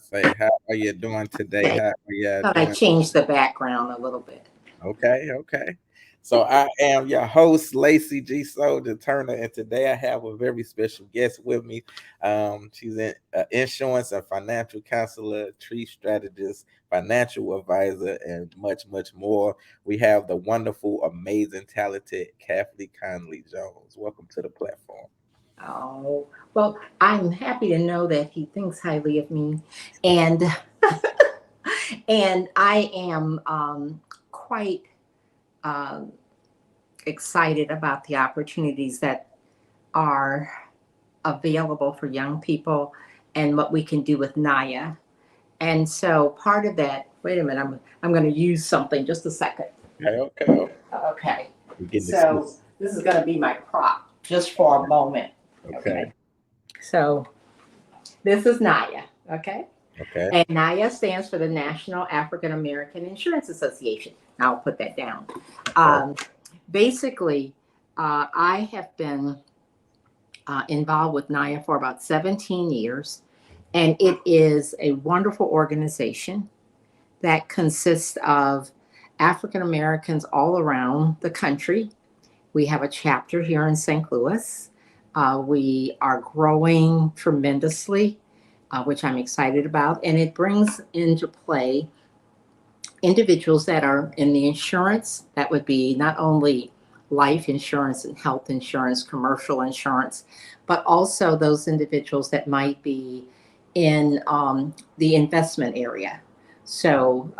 say, how are you doing today? Okay. How are you Thought I doing? changed the background a little bit. Okay, okay. So I am your host, Lacey G. Souldier Turner, and today I have a very special guest with me. She's an insurance and financial counselor, tree strategist, financial advisor, and much, much more. We have the wonderful, amazing, talented Kathleen Conley Jones. Welcome to the platform. Oh, well, I'm happy to know that he thinks highly of me, and and I am quite um, excited about the opportunities that are available for young people and what we can do with NAAIA. And so part of that. Wait a minute, I'm going to use something. Just a second. Okay, okay, okay. Okay. We're getting So exclusive. this is going to be my prop just for a moment. Okay, Okay. So this is NAAIA. Okay. okay. And NAAIA stands for the National African American Insurance Association. I'll put that down. Okay. Um, basically, I have been involved with NAAIA for about 17 years, and it is a wonderful organization that consists of African Americans all around the country. We have a chapter here in St. Louis. We are growing tremendously, which I'm excited about. And it brings into play individuals that are in the insurance. That would be not only life insurance and health insurance, commercial insurance, but also those individuals that might be in the investment area. So,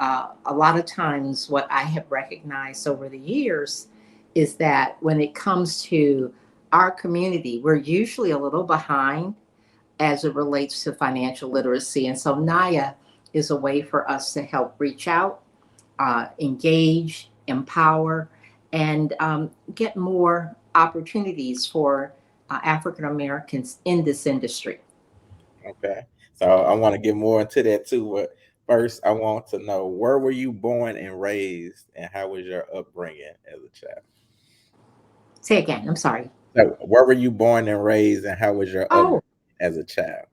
a lot of times, what I have recognized over the years is that when it comes to our community, we're usually a little behind as it relates to financial literacy. And so, NAIA is a way for us to help reach out, engage, empower, and get more opportunities for African Americans in this industry. Okay. So I want to get more into that too. But first, I want to know, where were you born and raised, and how was your upbringing as a child? Say again, I'm sorry. So, where were you born and raised, and how was your upbringing Oh, as a child?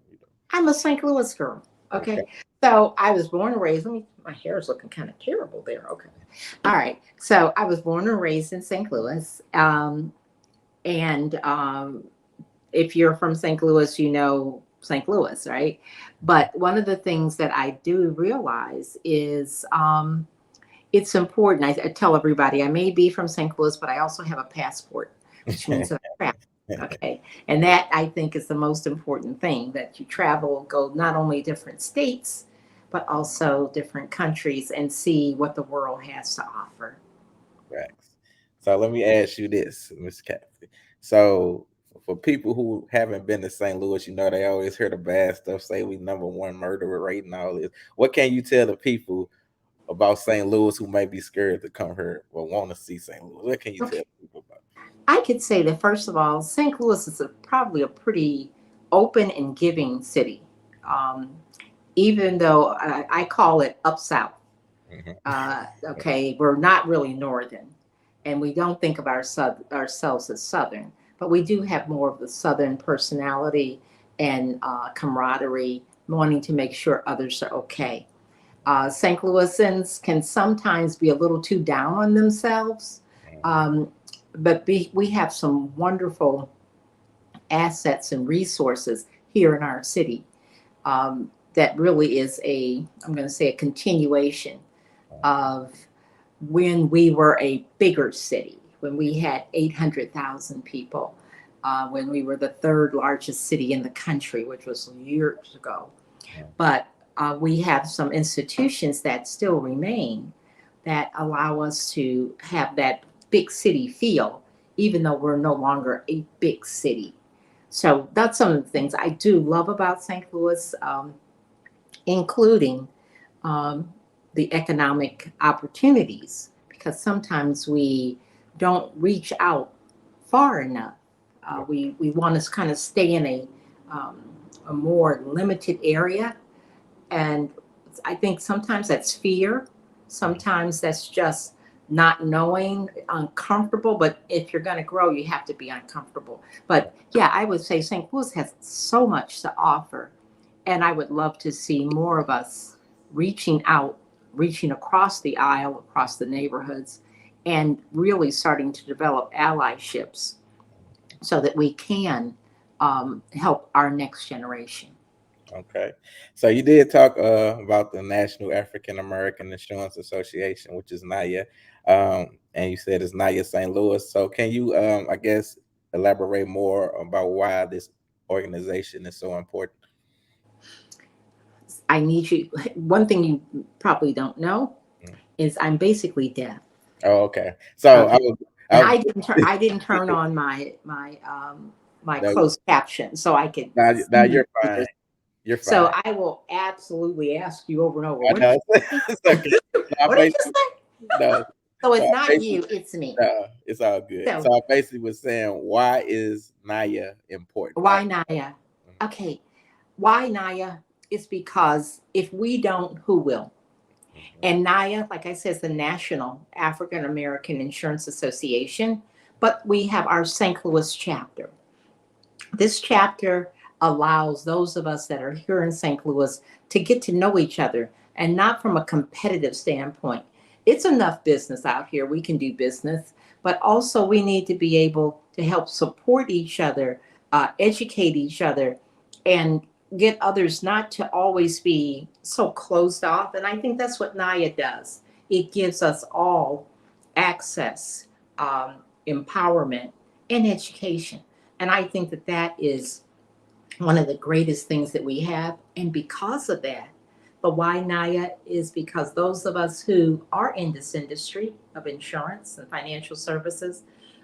I'm a St. Louis girl. Okay. Okay. So I was born and raised. My hair is looking kind of terrible there. Okay. All right. So I was born and raised in St. Louis. And if you're from St. Louis, you know St. Louis, right? But one of the things that I do realize is it's important. I tell everybody I may be from St. Louis, but I also have a passport, which means that I travel. Okay. And that I think is the most important thing, that you travel, go not only different states, but also different countries and see what the world has to offer. Facts. So let me ask you this, Miss Kathy. So for people who haven't been to St. Louis, they always hear the bad stuff, say we number one murderer rate and all this. What can you tell the people about St. Louis who may be scared to come here or want to see St. Louis? What can you tell Okay. people about? I could say that, first of all, St. Louis is probably a pretty open and giving city. Um, Even though I call it up south. Hmm. Okay, we're not really northern, and we don't think of ourselves as southern, but we do have more of the southern personality and camaraderie, wanting to make sure others are okay. St. Louisans can sometimes be a little too down on themselves, um, but we have some wonderful assets and resources here in our city, that really is I'm going to say, a continuation of when we were a bigger city, when we had 800,000 people, when we were the third largest city in the country, which was years ago. But we have some institutions that still remain that allow us to have that big city feel, even though we're no longer a big city. So that's some of the things I do love about St. Louis, including um, the economic opportunities, because sometimes we don't reach out far enough. We want to kind of stay in um, a more limited area. And I think sometimes that's fear, sometimes that's just not knowing, uncomfortable. But if you're going to grow, you have to be uncomfortable. But yeah, I would say St. Louis has so much to offer And I would love to see more of us reaching out, reaching across the aisle, across the neighborhoods, and really starting to develop allyships so that we can help our next generation. Okay. So you did talk about the National African American Insurance Association, which is NAIA. And you said it's NAIA St. Louis. So can you I guess elaborate more about why this organization is so important? I need you. One thing you probably don't know Mm. is I'm basically deaf. Oh, okay. So Okay, I and was I didn't turn on my no, closed caption so I could now see you're you. fine. You're So fine. I will absolutely ask you over and over. I What did know. you say? It's okay. So I What did you basically say? no. So So it's I not basically you, it's me. no, it's all good. So So I basically was saying, why is Naya important? Why? why Naya? Okay, why Naya? It's because if we don't, who will? Mhm. And NAAIA, like I said, is the National African American Insurance Association, but we have our St. Louis chapter. This chapter allows those of us that are here in St. Louis to get to know each other and not from a competitive standpoint. It's enough business out here. We can do business, but also we need to be able to help support each other, educate each other, and get others not to always be so closed off. And I think that's what NAIA does. It gives us all access, empowerment, and education. And I think that that is one of the greatest things that we have. And because of that, the why NAIA is because those of us who are in this industry of insurance and financial services,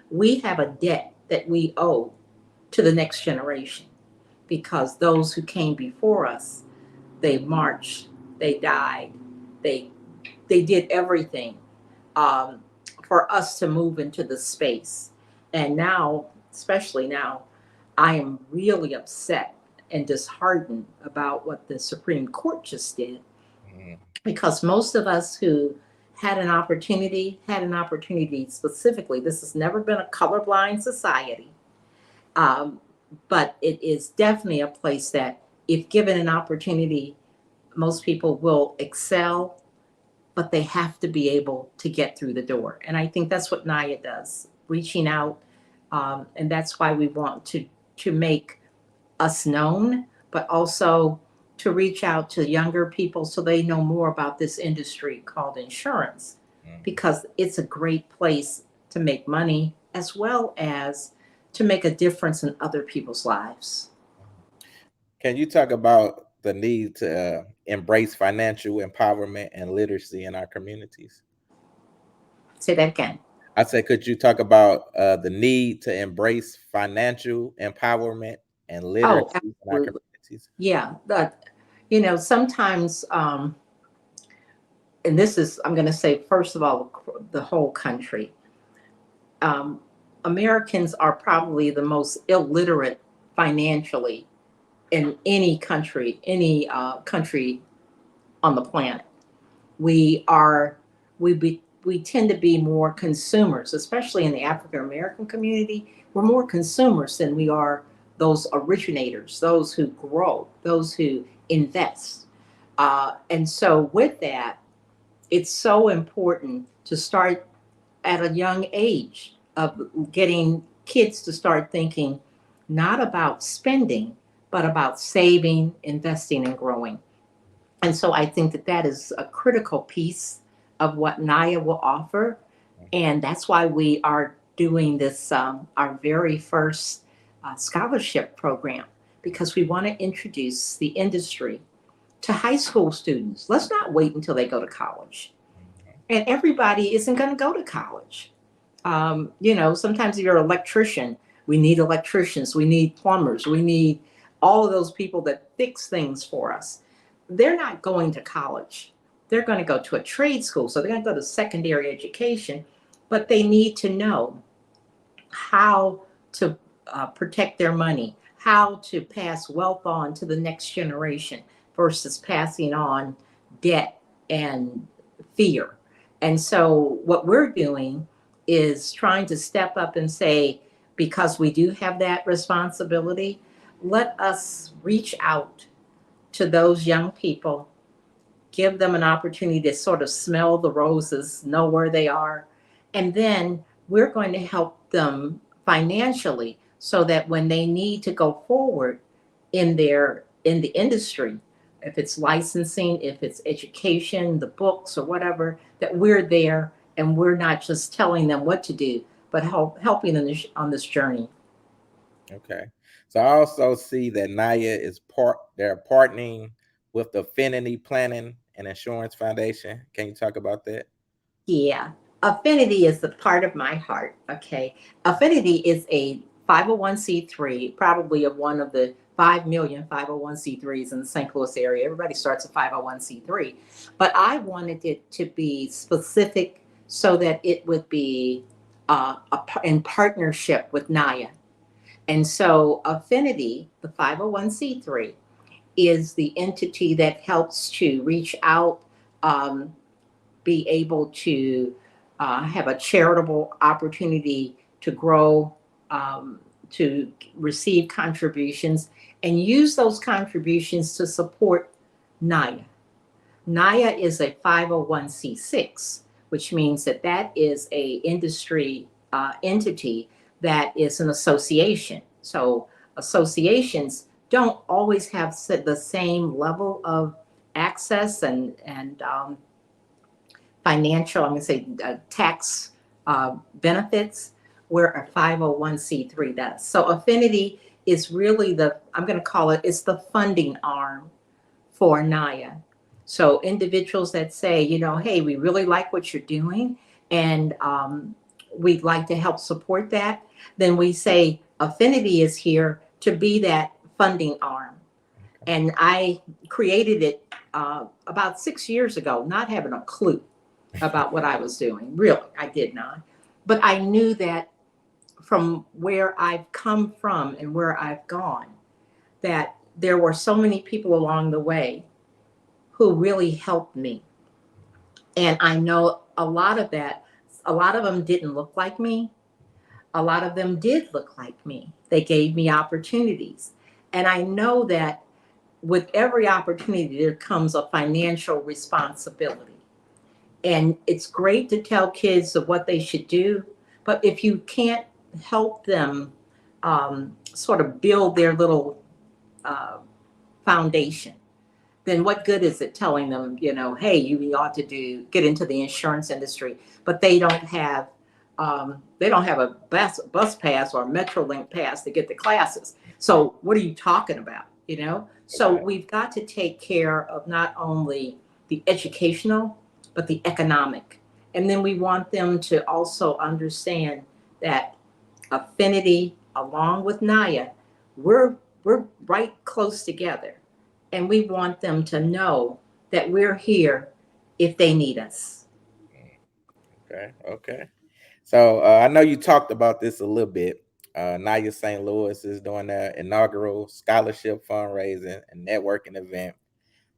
we have a debt that we owe to the next generation because those who came before us, they marched, they died, they they did everything um, for us to move into the space. And now, especially now, I am really upset and disheartened about what the Supreme Court just did Mhm. because most of us who had an opportunity specifically. This has never been a colorblind society, um, but it is definitely a place that, if given an opportunity, most people will excel, but they have to be able to get through the door. And I think that's what NAIA does, reaching out. And that's why we want to make us known, but also to reach out to younger people so they know more about this industry called insurance, Mhm. because it's a great place to make money as well as to make a difference in other people's lives. Can you talk about the need to embrace financial empowerment and literacy in our communities? Say that again. I said, could you talk about the need to embrace financial empowerment and literacy Oh, in our absolutely. communities? Yeah. Sometimes, and this is, I'm going to say, first of all, the whole country. Um, Americans are probably the most illiterate financially in any country on the planet. We are we tend to be more consumers, especially in the African American community. We're more consumers than we are those originators, those who grow, those who invest. And so, with that, it's so important to start at a young age of getting kids to start thinking not about spending, but about saving, investing, and growing. And so I think that that is a critical piece of what NAIA will offer. And that's why we are doing this, our very first scholarship program, because we want to introduce the industry to high school students. Let's not wait until they go to college. And everybody isn't going to go to college. Sometimes if you're an electrician, we need electricians, we need plumbers, we need all of those people that fix things for us. They're not going to college. They're going to go to a trade school. So they're going to go to secondary education, but they need to know how to protect their money, how to pass wealth on to the next generation versus passing on debt and fear. And so, what we're doing is trying to step up and say, because we do have that responsibility, let us reach out to those young people, give them an opportunity to sort of smell the roses, know where they are, and then we're going to help them financially so that when they need to go forward in the industry, if it's licensing, if it's education, the books or whatever, that we're there and we're not just telling them what to do, but helping them on this journey. Okay. So I also see that NAAIA is they're partnering with the Affinity Planning and Insurance Foundation. Can you talk about that? Yeah. Affinity is the part of my heart. Okay. Affinity is a 501c3, probably of one of the 5 million 501c3s in the St. Louis area. Everybody starts a 501c3. But I wanted it to be specific so that it would be in partnership with NAIA. And so Affinity, the 501c3, is the entity that helps to reach out, um, be able to have a charitable opportunity to grow, um, to receive contributions, and use those contributions to support NAIA. NAIA is a 501c6, which means that that is a industry entity that is an association. So associations don't always have the same level of access and financial, I'm going to say tax benefits, where a 501c3 does. So Affinity is really I'm going to call it, it's the funding arm for NAIA. So individuals that say, hey, we really like what you're doing and we'd like to help support that, then we say Affinity is here to be that funding arm. And I created it about 6 years ago, not having a clue about what I was doing. Really, I did not. But I knew that from where I've come from and where I've gone, that there were so many people along the way who really helped me. And I know a lot of them didn't look like me. A lot of them did look like me. They gave me opportunities. And I know that with every opportunity, there comes a financial responsibility. And it's great to tell kids of what they should do, but if you can't help them sort of build their little uh, foundation, then what good is it telling them, hey, you ought to get into the insurance industry, but they don't have a bus pass or a Metrolink pass to get the classes. So what are you talking about? So Okay. we've got to take care of not only the educational, but the economic. And then we want them to also understand that Affinity, along with NAIA, we're we're right close together, and we want them to know that we're here if they need us. Okay. Okay. So I know you talked about this a little bit. NAAIA St. Louis is doing their inaugural scholarship fundraising and networking event.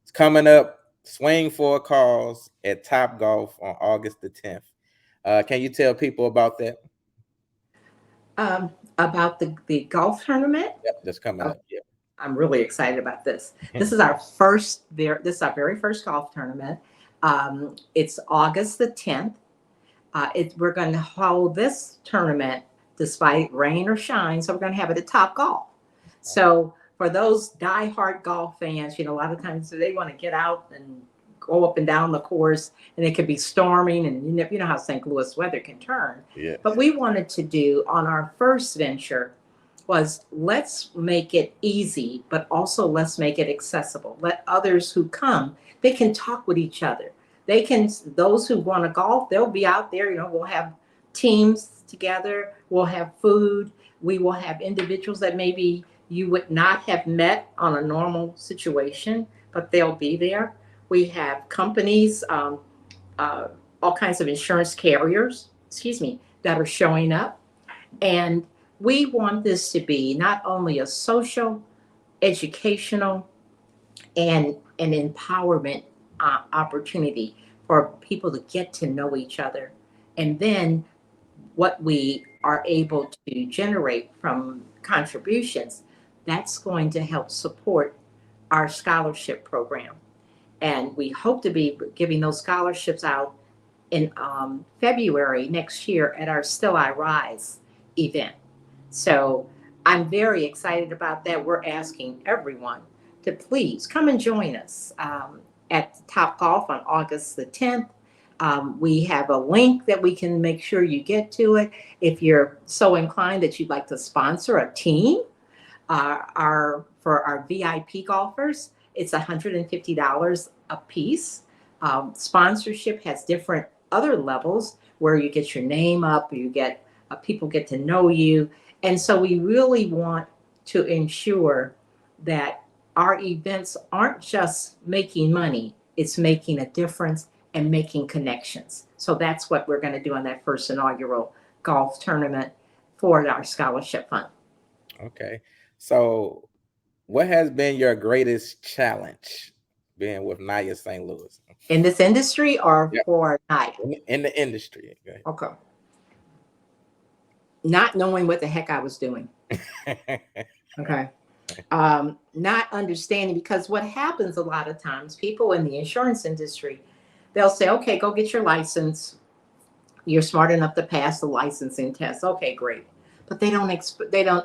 It's coming up. Swing for a cause at Top Golf on August the 10th. Can you tell people about that? Um, about the golf tournament, Yep, that's coming oh, up. Yep. I'm really excited about this. This is our very first golf tournament. It's August the 10th. We're going to hold this tournament despite rain or shine. So we're going to have it at Top Golf. So for those diehard golf fans, a lot of times they want to get out and go up and down the course, and it could be storming, and you know how St. Louis weather can turn. Yes. But we wanted to do on our first venture was let's make it easy, but also let's make it accessible. Let others who come, they can talk with each other. Those who want to golf, they'll be out there. We'll have teams together. We'll have food. We will have individuals that maybe you would not have met on a normal situation, but they'll be there. We have companies, uh, all kinds of insurance carriers, excuse me, that are showing up. And we want this to be not only a social, educational, and an empowerment opportunity for people to get to know each other. And then what we are able to generate from contributions, that's going to help support our scholarship program. And we hope to be giving those scholarships out in February next year at our Still I Rise event. So I'm very excited about that. We're asking everyone to please come and join us at Top Golf on August the 10th. We have a link that we can make sure you get to it. If you're so inclined that you'd like to sponsor a team, for our VIP golfers, it's $150 a piece. Sponsorship has different other levels where you get your name up, you get people get to know you, and so we really want to ensure that our events aren't just making money; it's making a difference and making connections. So that's what we're going to do on that first inaugural golf tournament for our scholarship fund. Okay. So, what has been your greatest challenge being with NAAIA St. Louis? In this industry or Yeah, for night? in the industry. Okay. Not knowing what the heck I was doing. Okay. Not understanding, because what happens a lot of times, people in the insurance industry, they'll say, okay, go get your license. You're smart enough to pass the licensing test. Okay, great. But they don't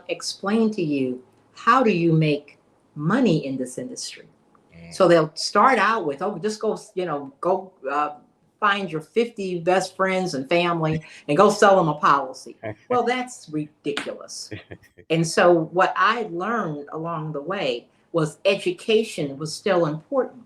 explain to you, how do you make money in this industry? So they'll start out with, oh, just go, find your 50 best friends and family and go sell them a policy. Well, that's ridiculous. And so what I learned along the way was education was still important.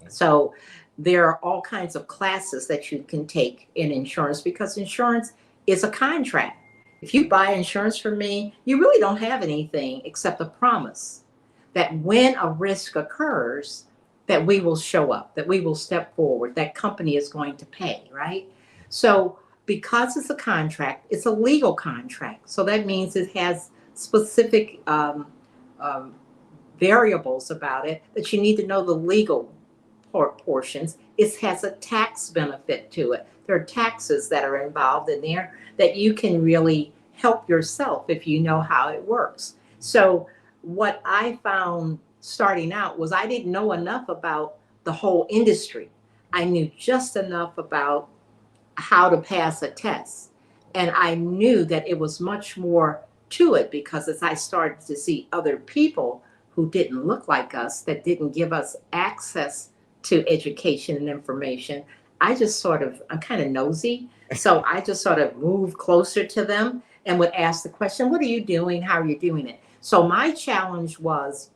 So there are all kinds of classes that you can take in insurance, because insurance is a contract. If you buy insurance from me, you really don't have anything except a promise that when a risk occurs, that we will show up, that we will step forward, that company is going to pay, right? So because it's a contract, it's a legal contract. So that means it has specific variables about it that you need to know the legal portions. It has a tax benefit to it. There are taxes that are involved in there that you can really help yourself if you know how it works. So what I found starting out was I didn't know enough about the whole industry. I knew just enough about how to pass a test. And I knew that it was much more to it, because as I started to see other people who didn't look like us, that didn't give us access to education and information, I'm kind of nosy. So I just sort of moved closer to them and would ask the question, what are you doing? How are you doing it? So my challenge was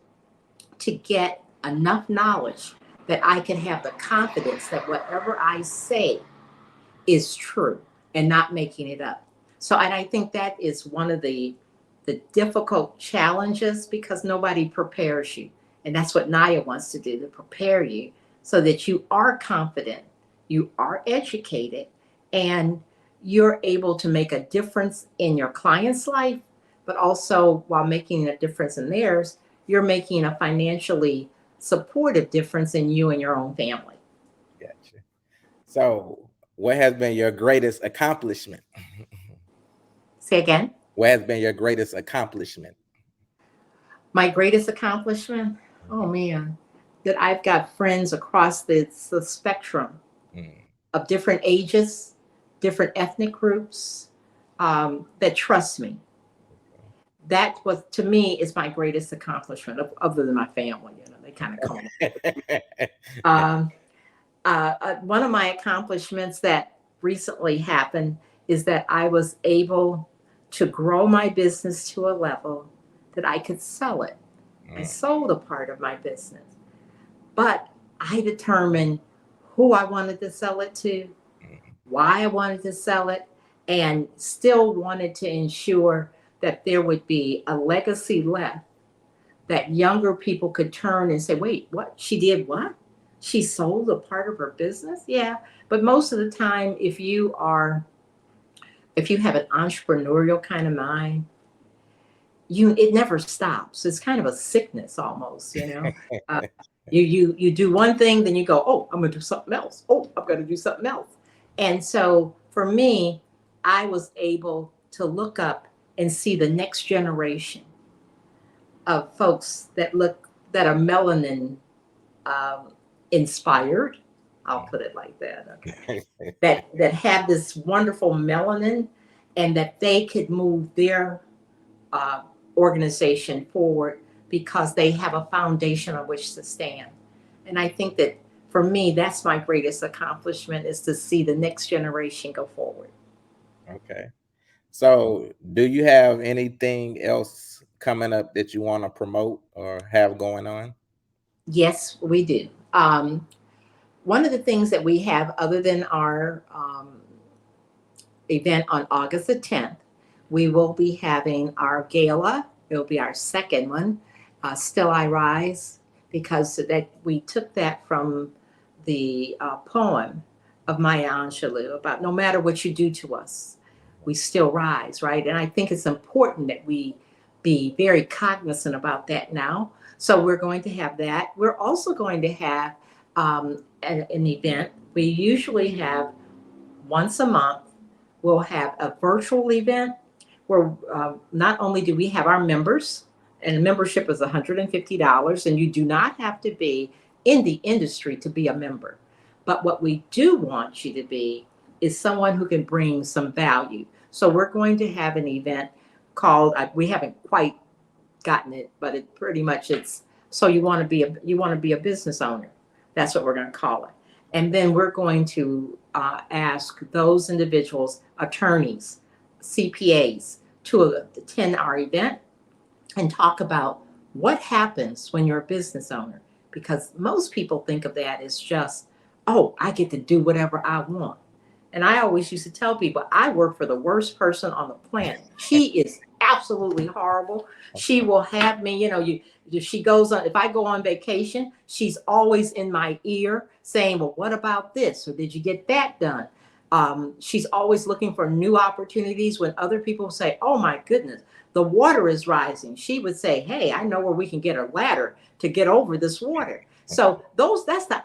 to get enough knowledge that I can have the confidence that whatever I say is true and not making it up. So, and I think that is one of the difficult challenges, because nobody prepares you. And that's what NAAIA wants to do, to prepare you so that you are confident, you are educated, and you're able to make a difference in your client's life, but also while making a difference in theirs, you're making a financially supportive difference in you and your own family. Gotcha. So, what has been your greatest accomplishment? Say again? What has been your greatest accomplishment? My greatest accomplishment? Oh man, that I've got friends across the spectrum of different ages, different ethnic groups, that trust me. That was, to me, is my greatest accomplishment, other than my family. They kind of call me. One of my accomplishments that recently happened is that I was able to grow my business to a level that I could sell it. I sold a part of my business, but I determined who I wanted to sell it to, why I wanted to sell it, and still wanted to ensure that there would be a legacy left, that younger people could turn and say, wait, what? She did what? She sold a part of her business? Yeah. But most of the time, if you have an entrepreneurial kind of mind, it never stops. It's kind of a sickness almost, you do one thing, then you go, oh, I'm going to do something else. Oh, I'm going to do something else. And so for me, I was able to look up and see the next generation of folks that look that are melanin um, inspired. I'll put it like that. Okay, that have this wonderful melanin, and that they could move their uh, organization forward because they have a foundation on which to stand. And I think that for me, that's my greatest accomplishment, is to see the next generation go forward. Okay. So, do you have anything else coming up that you want to promote or have going on? Yes, we do. One of the things that we have, other than our event on August the 10th, we will be having our gala. It will be our second one, Still I Rise, because that we took that from the poem of Maya Angelou about no matter what you do to us, we still rise, right? And I think it's important that we be very cognizant about that now. So we're going to have that. We're also going to have an event. We usually have once a month, we'll have a virtual event where not only do we have our members, and membership is $150, and you do not have to be in the industry to be a member. But what we do want you to be is someone who can bring some value. So we're going to have an event called, we haven't quite gotten it, but it pretty much it's so you want to be a business owner. That's what we're going to call it. And then we're going to ask those individuals, attorneys, CPAs, to attend our event and talk about what happens when you're a business owner. Because most people think of that as just, oh, I get to do whatever I want. And I always used to tell people, I work for the worst person on the planet. She is absolutely horrible. She will have me, if she goes on, if I go on vacation, she's always in my ear saying, well, what about this? Or did you get that done? She's always looking for new opportunities when other people say, oh my goodness, the water is rising. She would say, hey, I know where we can get a ladder to get over this water. So that's the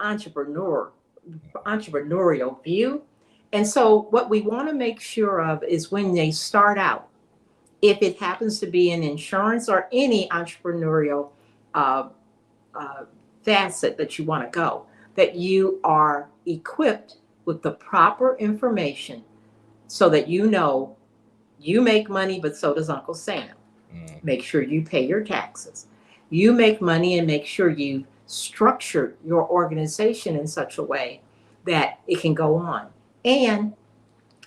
entrepreneurial view. And so what we want to make sure of is when they start out, if it happens to be in insurance or any entrepreneurial uh, uh, facet that you want to go, that you are equipped with the proper information so that you know you make money, but so does Uncle Sam. Make sure you pay your taxes. You make money, and make sure you structure your organization in such a way that it can go on. And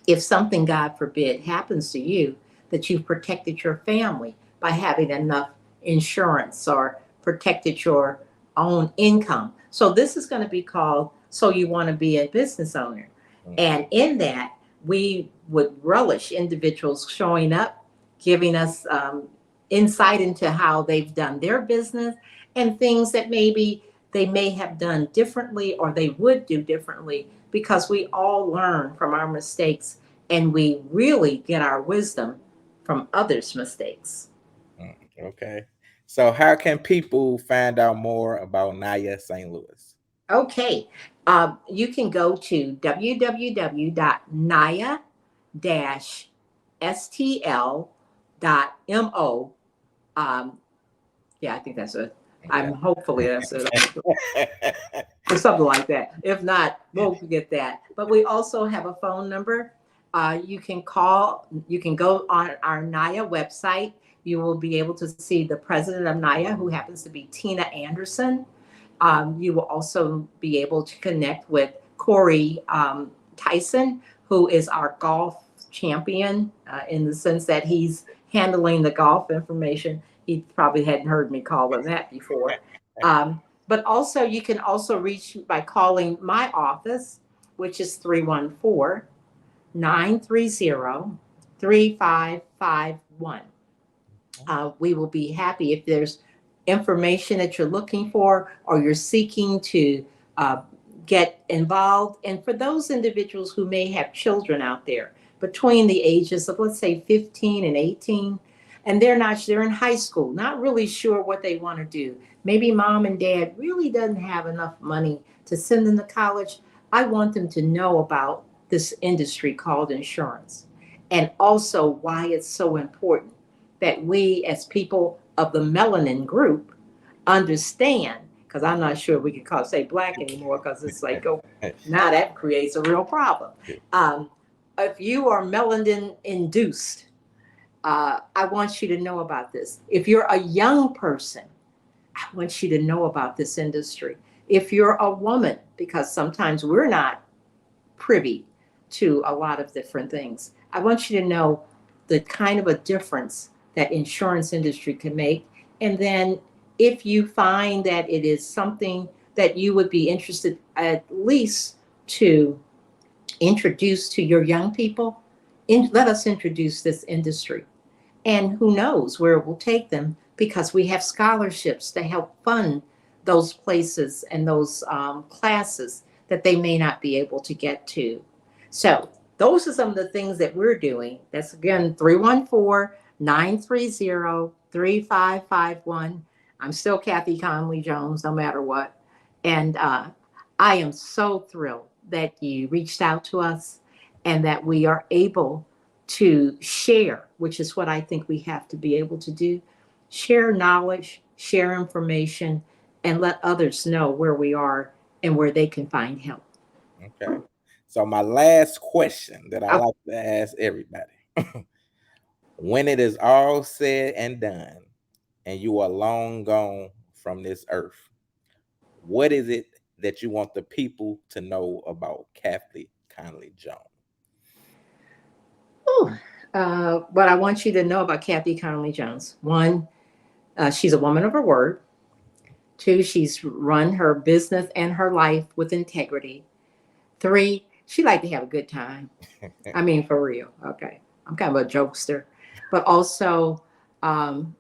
if something, God forbid, happens to you, that you've protected your family by having enough insurance or protected your own income. So this is going to be called So You Want to Be a Business Owner. And in that, we would relish individuals showing up, giving us insight into how they've done their business and things that maybe they may have done differently or they would do differently, because we all learn from our mistakes and we really get our wisdom from others' mistakes. Okay. So, how can people find out more about NAAIA St. Louis? Okay, you can go to www.naia-stl.mo. Yeah, I think that's it. Okay. Hopefully that's it. Or something like that. If not, we'll get that. But we also have a phone number. You can call, you can go on our NAIA website. You will be able to see the president of NAIA, who happens to be Tina Anderson. You will also be able to connect with Corey Tyson, who is our golf champion, in the sense that he's handling the golf information. He probably hadn't heard me call him that before. But also, you can also reach by calling my office, which is 314-930-3551. We will be happy if there's information that you're looking for or you're seeking to uh, get involved. And for those individuals who may have children out there between the ages of, let's say, 15 and 18, and they're in high school, not really sure what they want to do. Maybe mom and dad really doesn't have enough money to send them to college. I want them to know about this industry called insurance, and also why it's so important that we, as people of the melanin group, understand, because I'm not sure we can say black anymore, because it's like, oh, now that creates a real problem. Um, if you are melanin induced, I want you to know about this. If you're a young person, I want you to know about this industry. If you're a woman, because sometimes we're not privy to a lot of different things, I want you to know the kind of a difference that insurance industry can make. And then if you find that it is something that you would be interested at least to introduce to your young people, let us introduce this industry. And who knows where it will take them, because we have scholarships to help fund those places and those classes that they may not be able to get to. So those are some of the things that we're doing. That's again 314-930-3551. I'm still Kathy Conley Jones, no matter what. And I am so thrilled that you reached out to us and that we are able to share, which is what I think we have to be able to do. Share knowledge, share information, and let others know where we are and where they can find help. Okay. So my last question that I Oh, like to ask everybody: when it is all said and done, and you are long gone from this earth, what is it that you want the people to know about Kathy Conley Jones? what I want you to know about Kathy Conley Jones: one, she's a woman of her word. Two, she's run her business and her life with integrity. Three, she like to have a good time. I mean, for real. Okay. I'm kind of a jokester, but also um,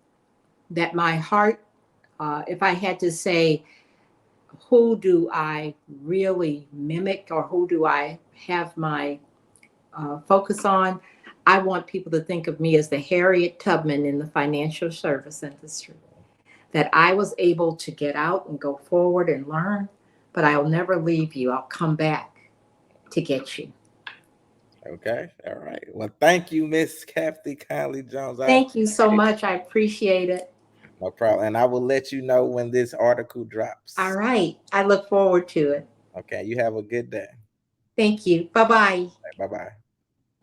that my heart, if I had to say, who do I really mimic or who do I have my focus on? I want people to think of me as the Harriet Tubman in the financial service industry. That I was able to get out and go forward and learn, but I'll never leave you. I'll come back to get you. Okay. All right. Well, thank you, Miss Kathy Conley Jones. I Thank you so appreciate much. I appreciate it. it. No problem. And I will let you know when this article All drops. right. I look forward to it. Okay. You have a good day. Thank you. Bye bye. Bye bye.